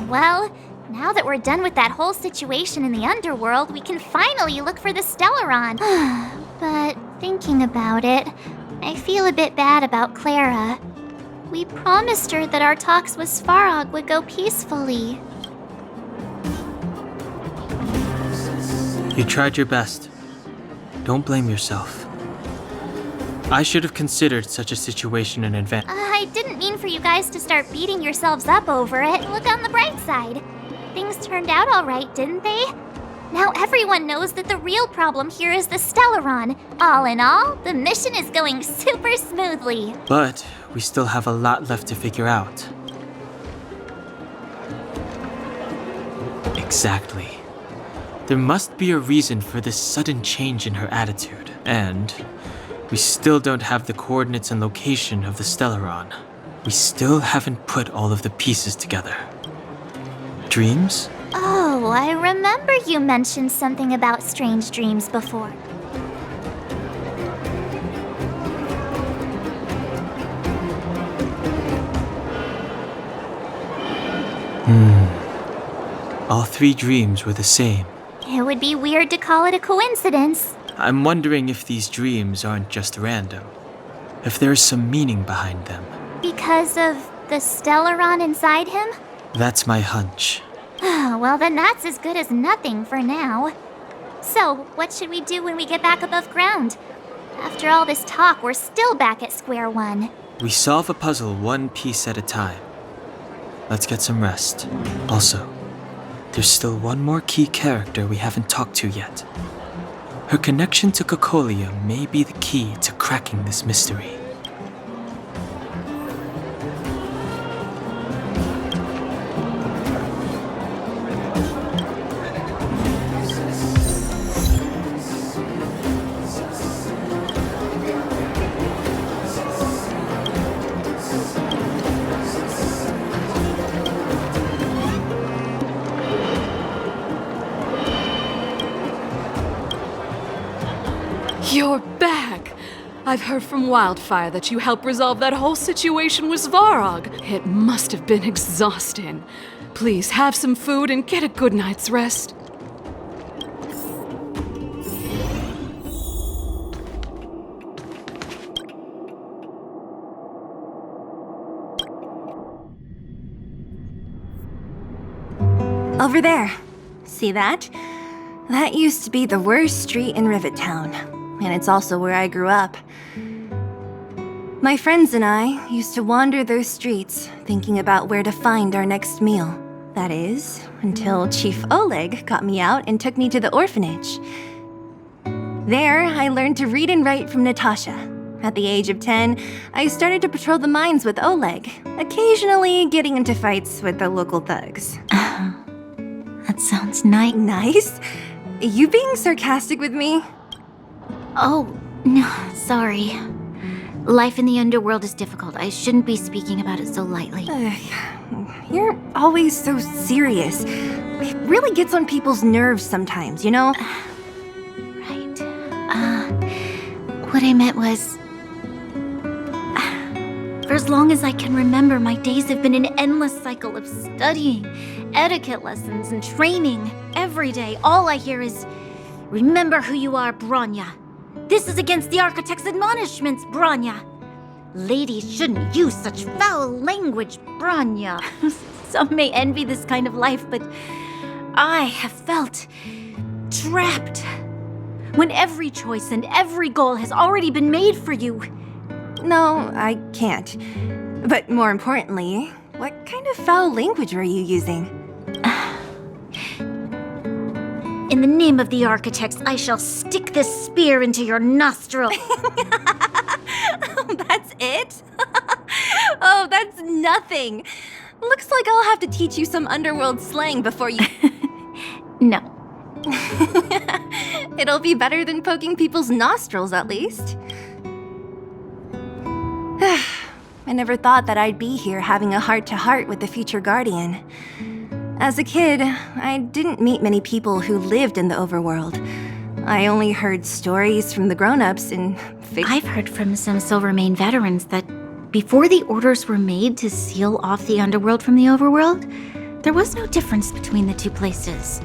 Well, now that we're done with that whole situation in the underworld, we can finally look for the Stellaron. But thinking about it, I feel a bit bad about Clara. We promised her that our talks with Svarog would go peacefully. You tried your best. Don't blame yourself. I should have considered such a situation in advance. I didn't mean for you guys to start beating yourselves up over it. Look on the bright side. Things turned out all right, didn't they? Now everyone knows that the real problem here is the Stellaron. All in all, the mission is going super smoothly. But we still have a lot left to figure out. Exactly. There must be a reason for this sudden change in her attitude, and we still don't have the coordinates and location of the Stellaron. We still haven't put all of the pieces together. Dreams? Oh, I remember you mentioned something about strange dreams before. All three dreams were the same. It would be weird to call it a coincidence. I'm wondering if these dreams aren't just random. If there's some meaning behind them. Because of the Stellaron inside him? That's my hunch. Well, then that's as good as nothing for now. So, what should we do when we get back above ground? After all this talk, we're still back at square one. We solve a puzzle one piece at a time. Let's get some rest. Also, there's still one more key character we haven't talked to yet. Her connection to Cocolia may be the key to cracking this mystery. You're back! I've heard from Wildfire that you helped resolve that whole situation with Svarog. It must have been exhausting. Please have some food and get a good night's rest. Over there. See that? That used to be the worst street in Rivet Town. And it's also where I grew up. My friends and I used to wander those streets, thinking about where to find our next meal. That is, until Chief Oleg got me out and took me to the orphanage. There, I learned to read and write from Natasha. At the age of 10, I started to patrol the mines with Oleg, occasionally getting into fights with the local thugs. That sounds nice. Nice? You being sarcastic with me? Oh, no, sorry. Life in the underworld is difficult. I shouldn't be speaking about it so lightly. You're always so serious. It really gets on people's nerves sometimes, you know? Right. What I meant was... For as long as I can remember, my days have been an endless cycle of studying, etiquette lessons, and training. Every day, all I hear is, "Remember who you are, Bronya. This is against the Architect's admonishments, Bronya. Ladies shouldn't use such foul language, Bronya." Some may envy this kind of life, but I have felt trapped. When every choice and every goal has already been made for you. No, I can't. But more importantly, what kind of foul language were you using? In the name of the Architects, I shall stick this spear into your nostril. That's it? Oh, that's nothing. Looks like I'll have to teach you some underworld slang before you... No. It'll be better than poking people's nostrils, at least. I never thought that I'd be here having a heart-to-heart with the future Guardian. As a kid, I didn't meet many people who lived in the overworld. I only heard stories from the grown-ups and... I've heard from some Silvermane veterans that before the orders were made to seal off the underworld from the overworld, There was no difference between the two places.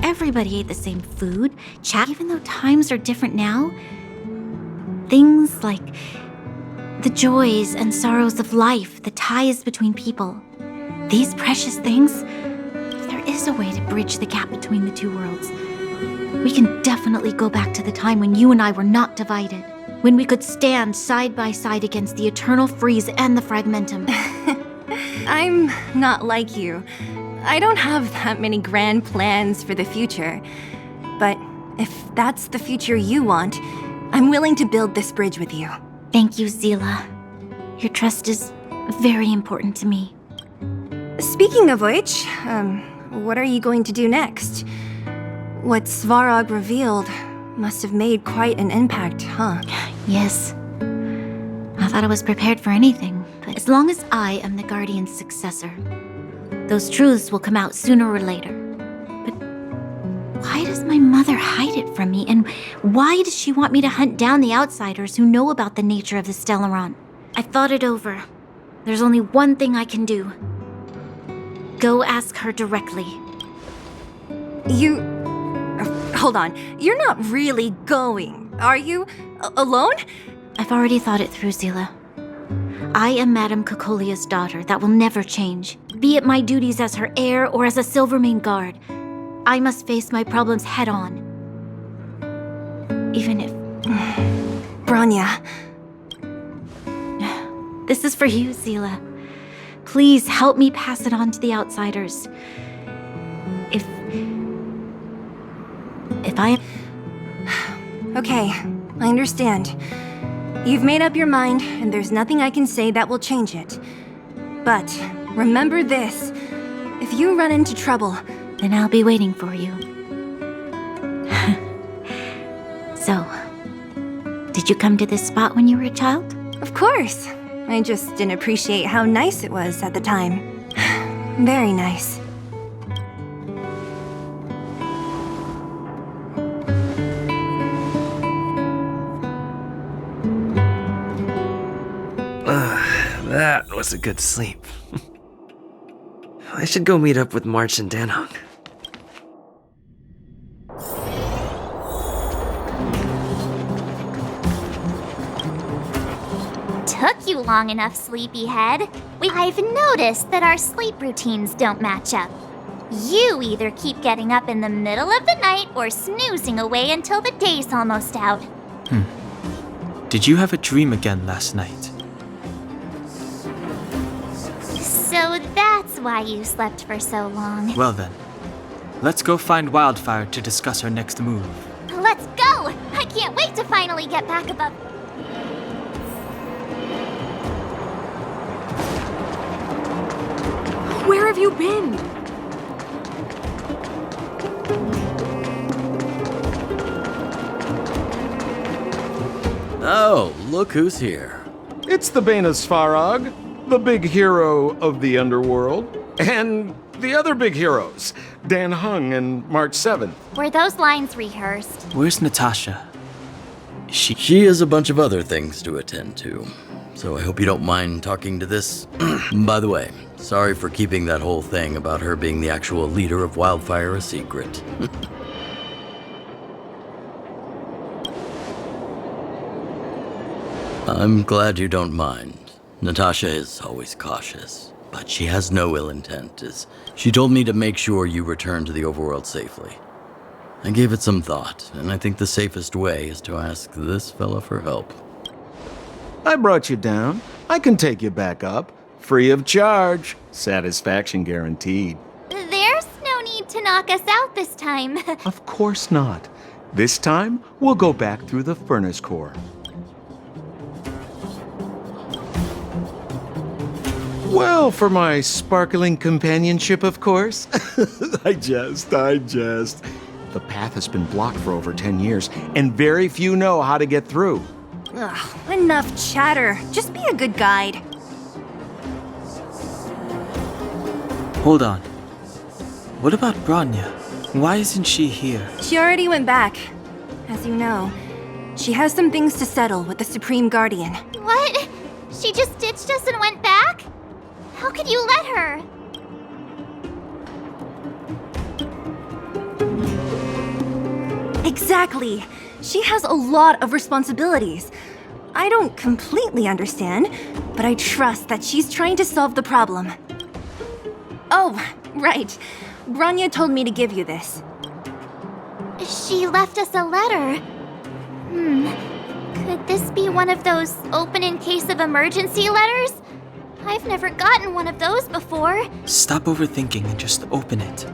Everybody ate the same food, chat, even though times are different now. Things like the joys and sorrows of life, the ties between people. These precious things, if there is a way to bridge the gap between the two worlds, we can definitely go back to the time when you and I were not divided, when we could stand side by side against the eternal freeze and the fragmentum. I'm not like you. I don't have that many grand plans for the future. But if that's the future you want, I'm willing to build this bridge with you. Thank you, Zila. Your trust is very important to me. Speaking of which, what are you going to do next? What Svarog revealed must have made quite an impact, huh? Yes. I thought I was prepared for anything, but as long as I am the Guardian's successor, those truths will come out sooner or later. But why does my mother hide it from me, and why does she want me to hunt down the outsiders who know about the nature of the Stellaron? I thought it over. There's only one thing I can do. Go ask her directly. Hold on. You're not really going, are you? Alone? I've already thought it through, Zila. I am Madame Cocolia's daughter. That will never change. Be it my duties as her heir or as a Silvermane guard, I must face my problems head on. Even if... Bronya. This is for you, Zila. Please help me pass it on to the outsiders. If I... Okay, I understand. You've made up your mind, and there's nothing I can say that will change it. But remember this. If you run into trouble, then I'll be waiting for you. So, did you come to this spot when you were a child? Of course. I just didn't appreciate how nice it was at the time. Very nice. That was a good sleep. I should go meet up with March and Danhong. Took you long enough, sleepyhead. I've noticed that our sleep routines don't match up. You either keep getting up in the middle of the night or snoozing away until the day's almost out. Did you have a dream again last night? So that's why you slept for so long. Well then, let's go find Wildfire to discuss her next move. Let's go! I can't wait to finally get back above... Where have you been? Oh, look who's here. It's the Bane of Svarog, the big hero of the underworld, and the other big heroes, Danhong and March 7th. Were those lines rehearsed? Where's Natasha? She has a bunch of other things to attend to, so I hope you don't mind talking to this. By the way, sorry for keeping that whole thing about her being the actual leader of Wildfire a secret. I'm glad you don't mind. Natasha is always cautious, but she has no ill intent, as she told me to make sure you return to the overworld safely. I gave it some thought, and I think the safest way is to ask this fella for help. I brought you down. I can take you back up. Free of charge. Satisfaction guaranteed. There's no need to knock us out this time. Of course not. This time, we'll go back through the furnace core. Well, for my sparkling companionship, of course. I jest. The path has been blocked for over 10 years, and very few know how to get through. Ugh, enough chatter. Just be a good guide. Hold on. What about Bronya? Why isn't she here? She already went back. As you know, she has some things to settle with the Supreme Guardian. What? She just ditched us and went back? How could you let her? Exactly. She has a lot of responsibilities. I don't completely understand, but I trust that she's trying to solve the problem. Oh, right. Bronya told me to give you this. She left us a letter. Could this be one of those open in case of emergency letters? I've never gotten one of those before. Stop overthinking and just open it.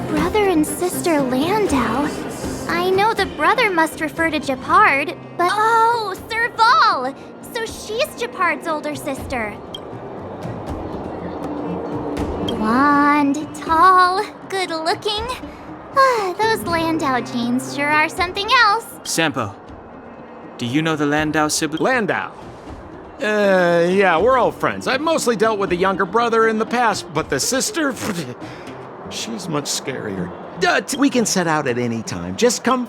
Brother and sister Landau. I know the brother must refer to Gepard, but oh, Serval! So she's Gepard's older sister. Blonde, tall, good-looking. Those Landau genes sure are something else. Sampo, do you know the Landau sibling? Landau. Yeah, we're all friends. I've mostly dealt with the younger brother in the past, but the sister, she's much scarier. We can set out at any time. Just come.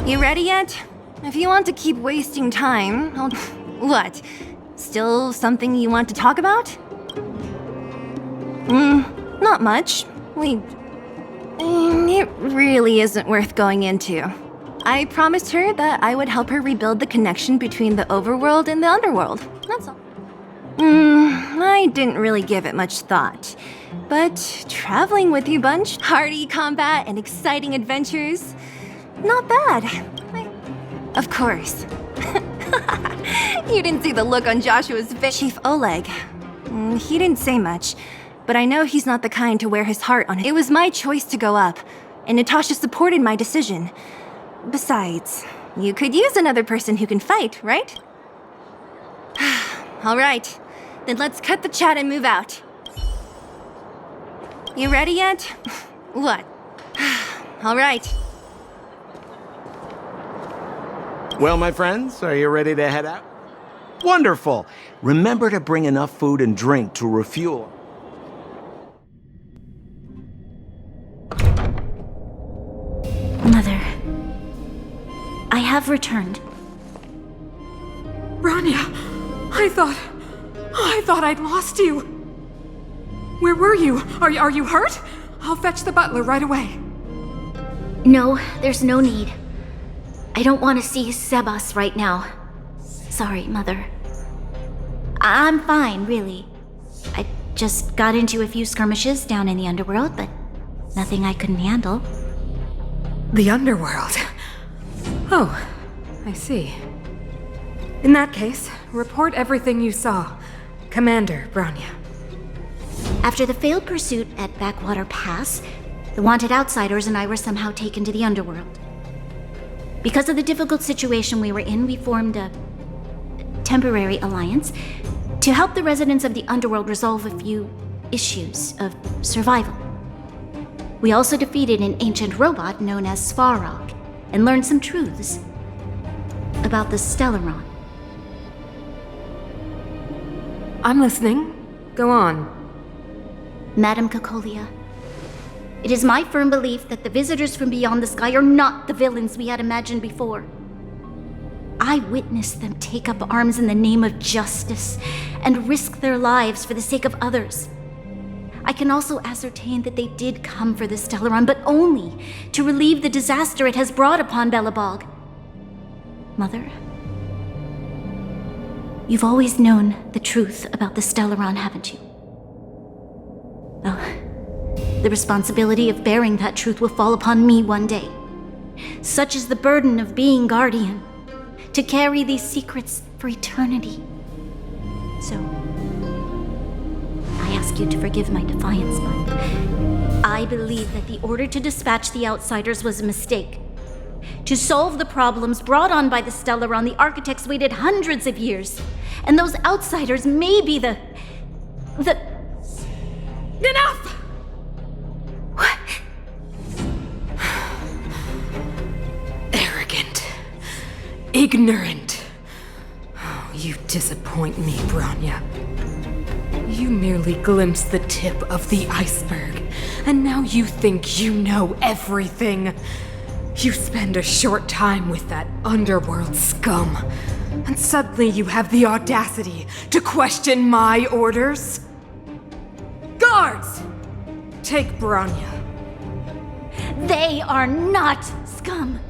You ready yet? If you want to keep wasting time, I'll... What? Still something you want to talk about? Not much. It really isn't worth going into. I promised her that I would help her rebuild the connection between the overworld and the underworld. That's all. I didn't really give it much thought. But traveling with you bunch, hardy combat and exciting adventures, not bad. Of course. You didn't see the look on Joshua's face. Chief Oleg. He didn't say much, but I know he's not the kind to wear his heart on it. It was my choice to go up, and Natasha supported my decision. Besides, you could use another person who can fight, right? All right, then let's cut the chat and move out. You ready yet? What? All right. Well, my friends, are you ready to head out? Wonderful! Remember to bring enough food and drink to refuel. Mother, I have returned. Bronya, I thought I'd lost you. Where were you? Are you hurt? I'll fetch the butler right away. No, there's no need. I don't want to see Sebas right now. Sorry, Mother. I'm fine, really. I just got into a few skirmishes down in the underworld, but nothing I couldn't handle. The underworld. Oh, I see. In that case, report everything you saw. Commander Bronya. After the failed pursuit at Backwater Pass, the wanted outsiders and I were somehow taken to the underworld. Because of the difficult situation we were in, we formed a temporary alliance to help the residents of the underworld resolve a few issues of survival. We also defeated an ancient robot known as Svarog and learned some truths about the Stellaron. I'm listening. Go on. Madam Cocolia, it is my firm belief that the visitors from beyond the sky are not the villains we had imagined before. I witnessed them take up arms in the name of justice and risk their lives for the sake of others. I can also ascertain that they did come for the Stellaron, but only to relieve the disaster it has brought upon Belobog. Mother, you've always known the truth about the Stellaron, haven't you? Well, the responsibility of bearing that truth will fall upon me one day. Such is the burden of being guardian, to carry these secrets for eternity. So, I ask you to forgive my defiance, but I believe that the order to dispatch the outsiders was a mistake. To solve the problems brought on by the Stellaron, the architects waited hundreds of years, and those outsiders may be the... Enough! What? Arrogant. Ignorant. Oh, you disappoint me, Bronya. You merely glimpsed the tip of the iceberg, and now you think you know everything. You spend a short time with that underworld scum, and suddenly you have the audacity to question my orders? Guards! Take Bronya. They are not scum.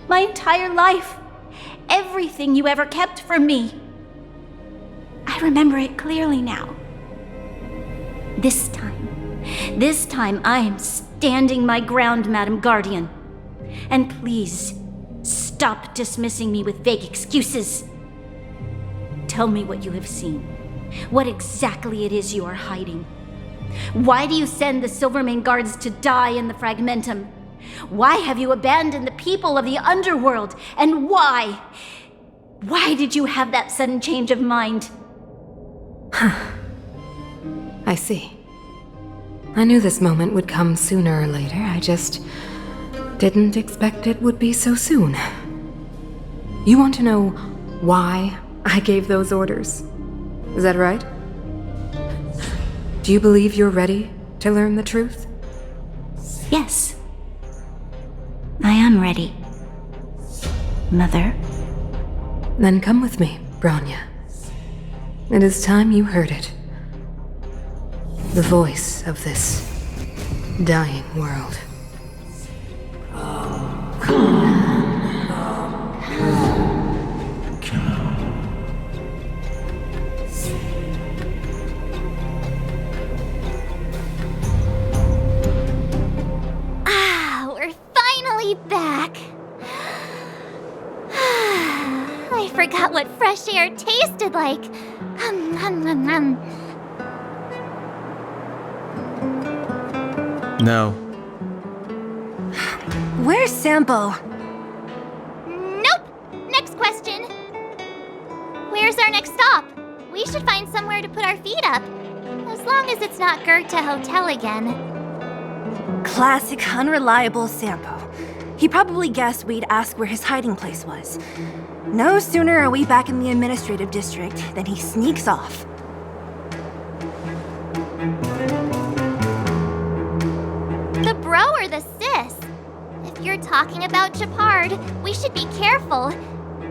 My entire life, everything you ever kept from me. I remember it clearly now. This time I am standing my ground, Madam Guardian. And please, stop dismissing me with vague excuses. Tell me what you have seen. What exactly it is you are hiding. Why do you send the Silvermane guards to die in the Fragmentum? Why have you abandoned the people of the underworld? And why? Why did you have that sudden change of mind? I see. I knew this moment would come sooner or later. I just didn't expect it would be so soon. You want to know why I gave those orders? Is that right? Do you believe you're ready to learn the truth? Yes. I am ready. Mother? Then come with me, Bronya. It is time you heard it. The voice of this dying world. We're finally back. I forgot what fresh air tasted like. No. Where's Sampo? Nope! Next question. Where's our next stop? We should find somewhere to put our feet up. As long as it's not Goethe Hotel again. Classic unreliable Sampo. He probably guessed we'd ask where his hiding place was. No sooner are we back in the administrative district than he sneaks off. The bro or the sis? If you're talking about Japard, we should be careful.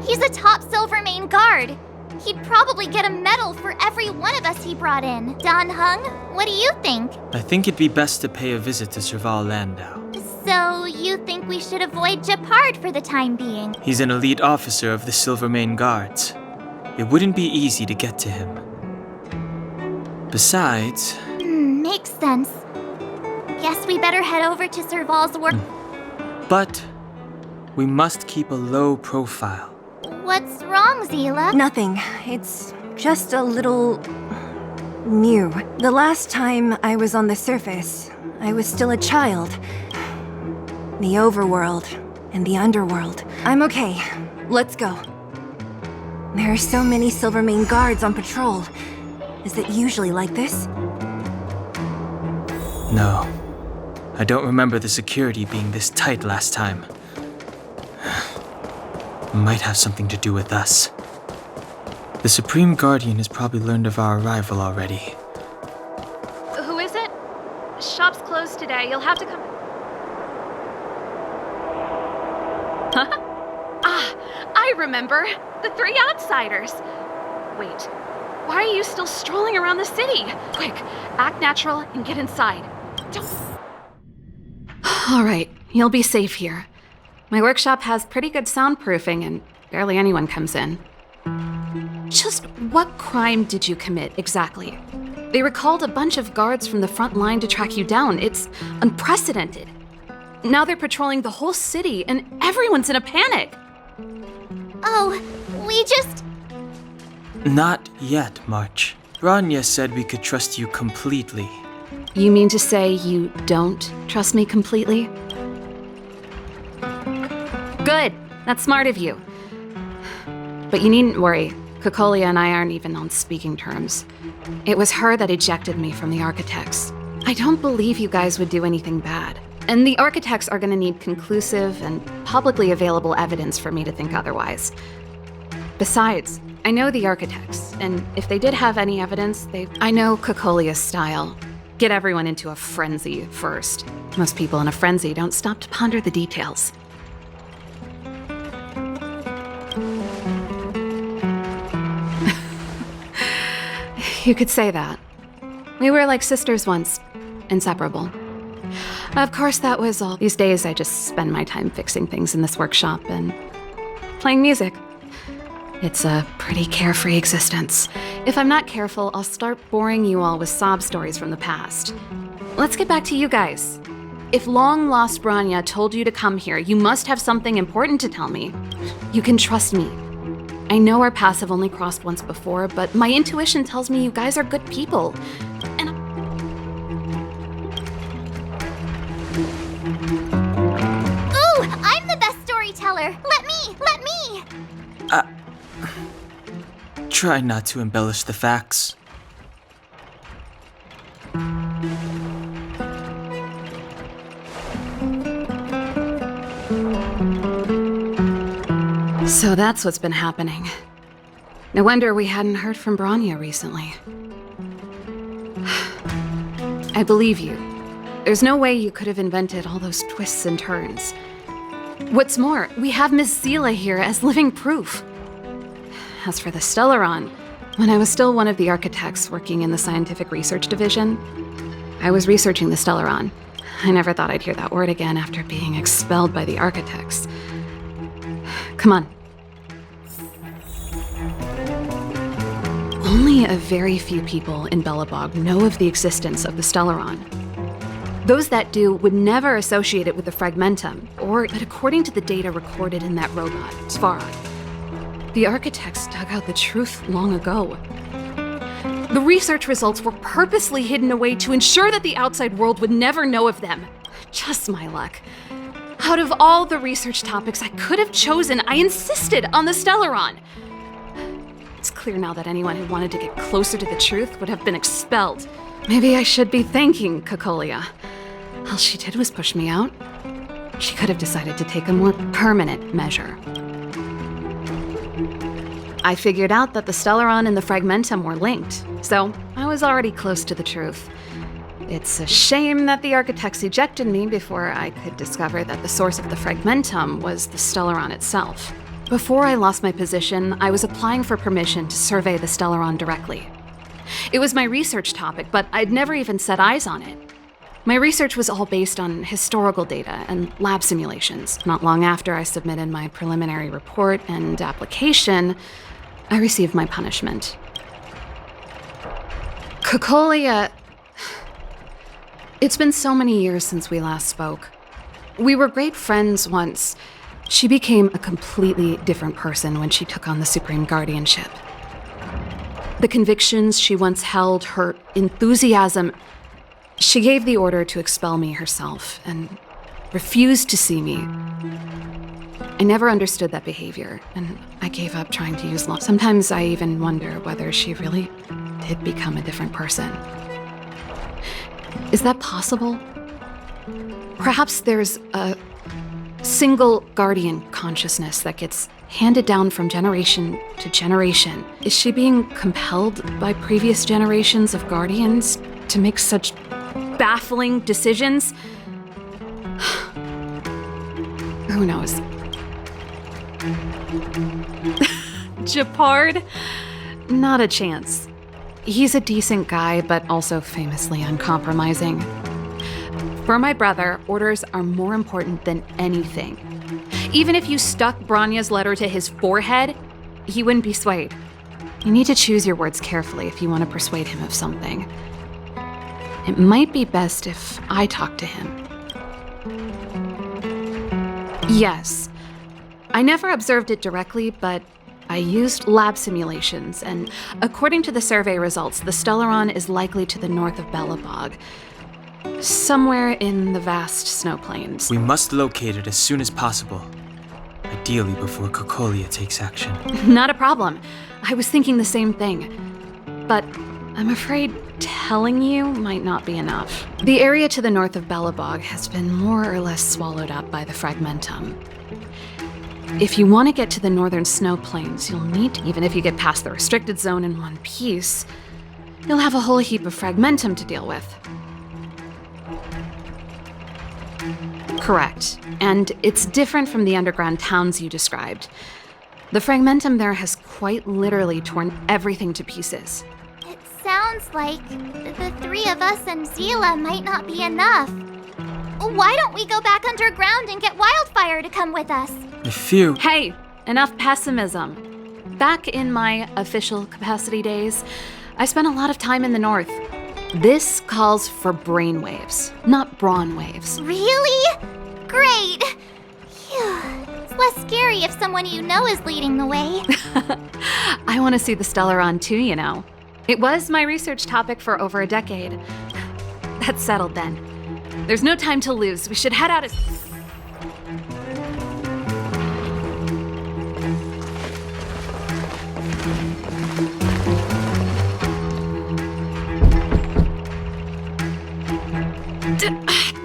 He's a top Silvermane guard. He'd probably get a medal for every one of us he brought in. Don Hung, what do you think? I think it'd be best to pay a visit to Serval Landau. So, you think we should avoid Japard for the time being? He's an elite officer of the Silvermane Guards. It wouldn't be easy to get to him. Besides... Makes sense. Guess we better head over to Serval's work. But we must keep a low profile. What's wrong, Zila? Nothing. It's just a little... new. The last time I was on the surface, I was still a child. The overworld and the underworld. I'm okay. Let's go. There are so many Silvermane guards on patrol. Is it usually like this? No. I don't remember the security being this tight last time. Might have something to do with us. The Supreme Guardian has probably learned of our arrival already. Who is it? Shop's closed today. You'll have to come. Huh? Ah, I remember. The three outsiders. Wait, why are you still strolling around the city? Quick, act natural and get inside. All right, you'll be safe here. My workshop has pretty good soundproofing and barely anyone comes in. Just what crime did you commit exactly? They recalled a bunch of guards from the front line to track you down. It's unprecedented. Now they're patrolling the whole city and everyone's in a panic. Oh, we just... Not yet, March. Bronya said we could trust you completely. You mean to say you don't trust me completely? Good. That's smart of you. But you needn't worry. Kokolia and I aren't even on speaking terms. It was her that ejected me from the Architects. I don't believe you guys would do anything bad. And the Architects are gonna need conclusive and publicly available evidence for me to think otherwise. Besides, I know the Architects, and if they did have any evidence, I know Kokolia's style. Get everyone into a frenzy first. Most people in a frenzy don't stop to ponder the details. You could say that. We were like sisters once, inseparable. Of course, that was all. These days, I just spend my time fixing things in this workshop and playing music. It's a pretty carefree existence. If I'm not careful, I'll start boring you all with sob stories from the past. Let's get back to you guys. If long-lost Bronya told you to come here, you must have something important to tell me. You can trust me. I know our paths have only crossed once before, but my intuition tells me you guys are good people. And Ooh, I'm the best storyteller! Let me! Try not to embellish the facts. so that's what's been happening. No wonder we hadn't heard from Bronya recently. I believe you. There's no way you could have invented all those twists and turns. What's more, we have Miss Zila here as living proof. As for the Stellaron, when I was still one of the architects working in the scientific research division, I was researching the Stellaron. I never thought I'd hear that word again after being expelled by the architects. Come on. Only a very few people in Belobog know of the existence of the Stellaron. Those that do would never associate it with the Fragmentum, but according to the data recorded in that robot, Svarog, the architects dug out the truth long ago. The research results were purposely hidden away to ensure that the outside world would never know of them. Just my luck. Out of all the research topics I could have chosen, I insisted on the Stellaron. It's clear now that anyone who wanted to get closer to the truth would have been expelled. Maybe I should be thanking Kokolia. All she did was push me out. She could have decided to take a more permanent measure. I figured out that the Stellaron and the Fragmentum were linked, so I was already close to the truth. It's a shame that the architects ejected me before I could discover that the source of the Fragmentum was the Stellaron itself. Before I lost my position, I was applying for permission to survey the Stellaron directly. It was my research topic, but I'd never even set eyes on it. My research was all based on historical data and lab simulations. Not long after I submitted my preliminary report and application, I received my punishment. Kokolia... It's been so many years since we last spoke. We were great friends once. She became a completely different person when she took on the Supreme Guardianship. The convictions she once held, her enthusiasm... She gave the order to expel me herself and refused to see me. I never understood that behavior, and I gave up trying to use law. Sometimes I even wonder whether she really did become a different person. Is that possible? Perhaps there's a single guardian consciousness that gets handed down from generation to generation. Is she being compelled by previous generations of guardians to make such baffling decisions? Who knows? Japard? Not a chance. He's a decent guy, but also famously uncompromising. For my brother, orders are more important than anything. Even if you stuck Bronya's letter to his forehead, he wouldn't be swayed. You need to choose your words carefully if you want to persuade him of something. It might be best if I talk to him. Yes. I never observed it directly, but I used lab simulations, and according to the survey results, the Stellaron is likely to the north of Belobog, somewhere in the vast snow plains. We must locate it as soon as possible. Ideally before Kokolia takes action. Not a problem. I was thinking the same thing. But I'm afraid telling you might not be enough. The area to the north of Belobog has been more or less swallowed up by the Fragmentum. If you want to get to the northern snow plains, you'll need to, even if you get past the restricted zone in one piece, you'll have a whole heap of Fragmentum to deal with. Correct. And it's different from the underground towns you described. The Fragmentum there has quite literally torn everything to pieces. It sounds like the three of us and Zila might not be enough. Why don't we go back underground and get Wildfire to come with us? I fear... Hey, enough pessimism. Back in my official capacity days, I spent a lot of time in the north. This calls for brainwaves, not brawn waves. Really? Great! Phew. It's less scary if someone you know is leading the way. I want to see the Stellaron too, you know. It was my research topic for over a decade. That's settled then. There's no time to lose. We should head out as...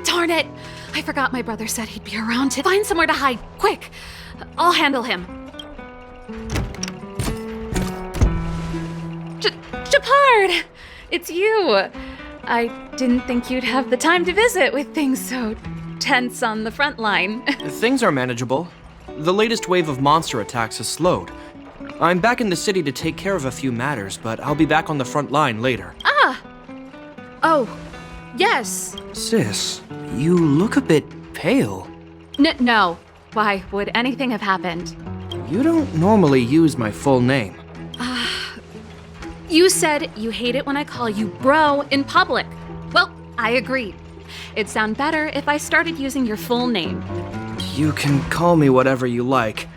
Darn it! I forgot my brother said he'd be around to find somewhere to hide. Quick! I'll handle him. Japard! It's you! I didn't think you'd have the time to visit with things so tense on the front line. Things are manageable. The latest wave of monster attacks has slowed. I'm back in the city to take care of a few matters, but I'll be back on the front line later. Ah! Oh, yes. Sis, you look a bit pale. No. Why would anything have happened? You don't normally use my full name. You said you hate it when I call you bro in public. Well, I agree. It'd sound better if I started using your full name. You can call me whatever you like.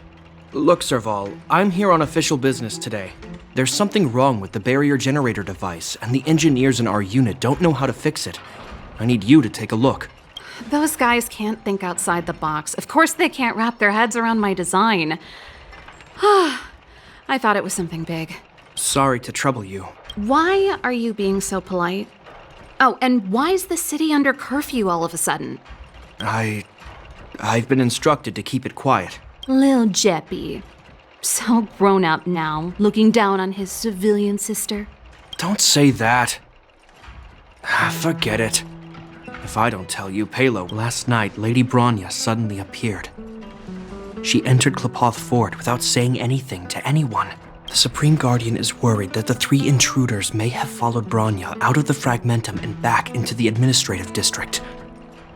Look, Serval, I'm here on official business today. There's something wrong with the barrier generator device, and the engineers in our unit don't know how to fix it. I need you to take a look. Those guys can't think outside the box. Of course they can't wrap their heads around my design. I thought it was something big. Sorry to trouble you. Why are you being so polite? Oh, and why is the city under curfew all of a sudden? I've been instructed to keep it quiet. Lil Jeppy. So grown up now, looking down on his civilian sister. Don't say that. Forget it. If I don't tell you, Palo, last night Lady Bronya suddenly appeared. She entered Klapoth Fort without saying anything to anyone. The Supreme Guardian is worried that the three intruders may have followed Bronya out of the Fragmentum and back into the administrative district.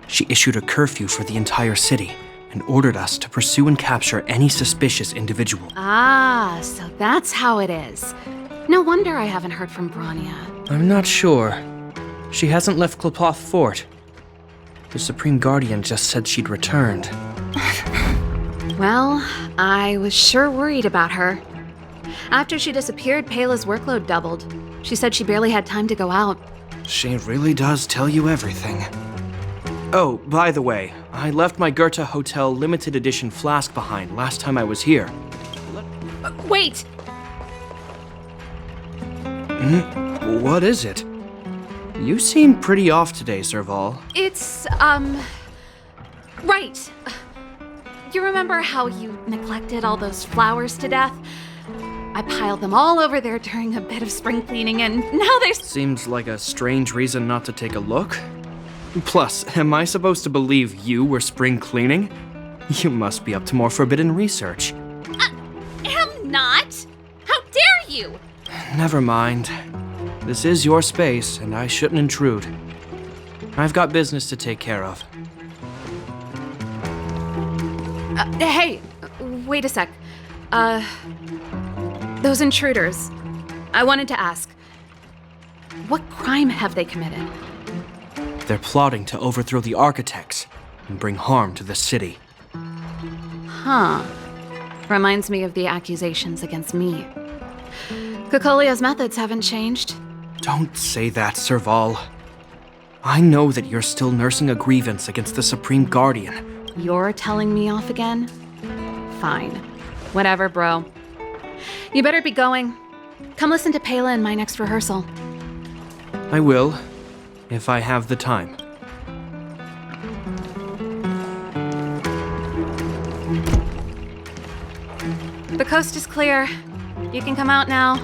She issued a curfew for the entire city and ordered us to pursue and capture any suspicious individual. Ah, so that's how it is. No wonder I haven't heard from Bronya. I'm not sure. She hasn't left Klapoth Fort. The Supreme Guardian just said she'd returned. Well, I was sure worried about her. After she disappeared, Pela's workload doubled. She said she barely had time to go out. She really does tell you everything. Oh, by the way, I left my Goethe Hotel limited edition flask behind last time I was here. Wait! What is it? You seem pretty off today, Serval. It's, right. you remember how you neglected all those flowers to death? I piled them all over there during a bit of spring cleaning, and now they... Seems like a strange reason not to take a look. Plus, am I supposed to believe you were spring cleaning? You must be up to more forbidden research. Am not! How dare you! Never mind. This is your space, and I shouldn't intrude. I've got business to take care of. Hey, wait a sec. Those intruders. I wanted to ask, what crime have they committed? They're plotting to overthrow the architects and bring harm to the city. Huh. Reminds me of the accusations against me. Kokolia's methods haven't changed. Don't say that, Serval. I know that you're still nursing a grievance against the Supreme Guardian. You're telling me off again? Fine. Whatever, bro. You better be going. Come listen to Pela in my next rehearsal. I will, if I have the time. The coast is clear. You can come out now.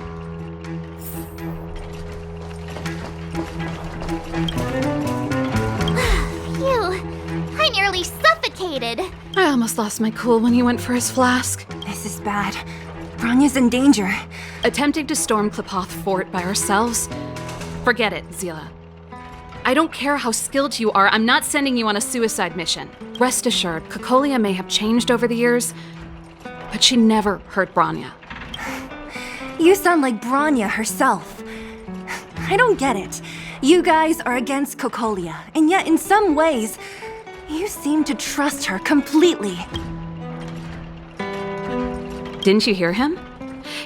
Phew, I nearly suffocated. I almost lost my cool when you went for his flask. This is bad. Bronya's in danger. Attempting to storm Klipoth Fort by ourselves? Forget it, Zila. I don't care how skilled you are, I'm not sending you on a suicide mission. Rest assured, Kokolia may have changed over the years, but she never hurt Bronya. You sound like Bronya herself. I don't get it. You guys are against Kokolia, and yet in some ways, you seem to trust her completely. Didn't you hear him?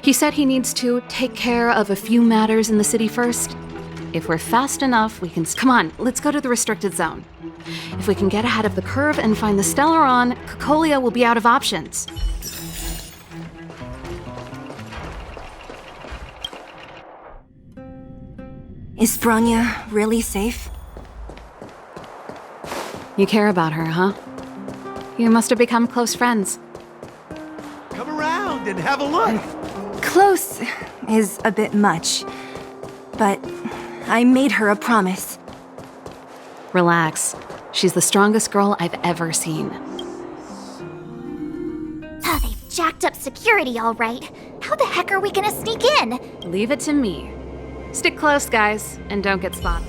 He said he needs to take care of a few matters in the city first. If we're fast enough, we can... Come on, let's go to the restricted zone. If we can get ahead of the curve and find the Stellaron, Kokolia will be out of options. Is Bronya really safe? You care about her, huh? You must have become close friends. Come around and have a look. Close is a bit much, but I made her a promise. Relax. She's the strongest girl I've ever seen. Oh, they've jacked up security all right. How the heck are we gonna sneak in? Leave it to me. Stick close, guys, and don't get spotted.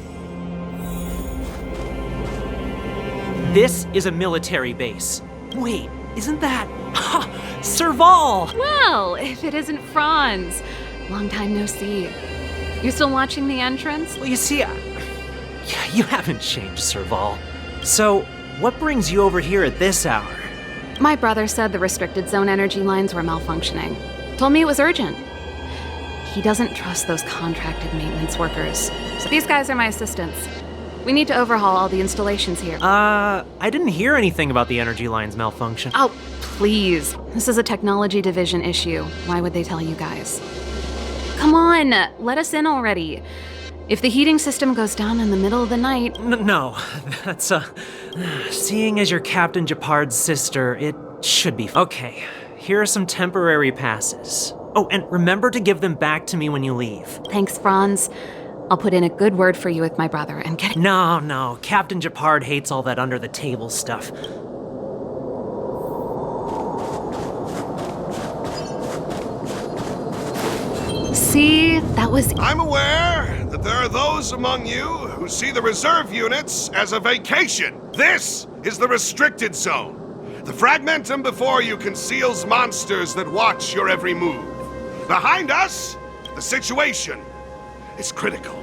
This is a military base. Wait, isn't that... Serval! Well, if it isn't Franz. Long time no see. You still watching the entrance? Well, you see, you haven't changed, Serval. So, what brings you over here at this hour? My brother said the restricted zone energy lines were malfunctioning. Told me it was urgent. He doesn't trust those contracted maintenance workers. So these guys are my assistants. We need to overhaul all the installations here. I didn't hear anything about the energy lines malfunction. Oh, please. This is a technology division issue. Why would they tell you guys? Come on, let us in already. If the heating system goes down in the middle of the night... No, that's, seeing as you're Captain Japard's sister, it should be... Okay, here are some temporary passes. Oh, and remember to give them back to me when you leave. Thanks, Franz. I'll put in a good word for you with my brother and get... No, Captain Japard hates all that under-the-table stuff. See, that was... I'm aware that there are those among you who see the reserve units as a vacation. This is the restricted zone. The fragmentum before you conceals monsters that watch your every move. Behind us, the situation is critical.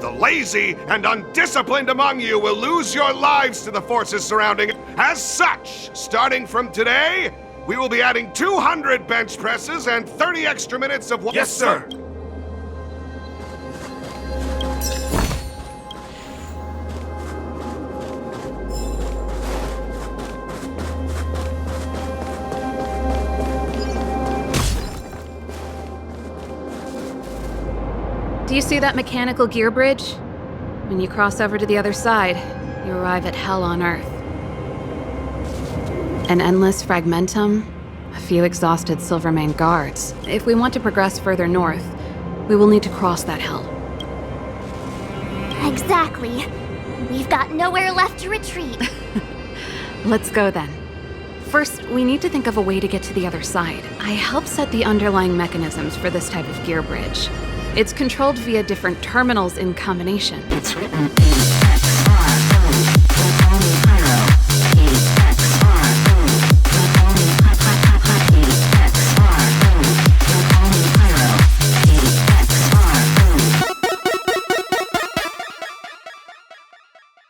The lazy and undisciplined among you will lose your lives to the forces surrounding it. As such, starting from today, we will be adding 200 bench presses and 30 extra minutes of... Yes, sir! Do you see that mechanical gear bridge? When you cross over to the other side, you arrive at hell on Earth. An endless fragmentum, a few exhausted Silvermane guards. If we want to progress further north, we will need to cross that hell. Exactly. We've got nowhere left to retreat. Let's go then. First, we need to think of a way to get to the other side. I helped set the underlying mechanisms for this type of gear bridge. It's controlled via different terminals in combination.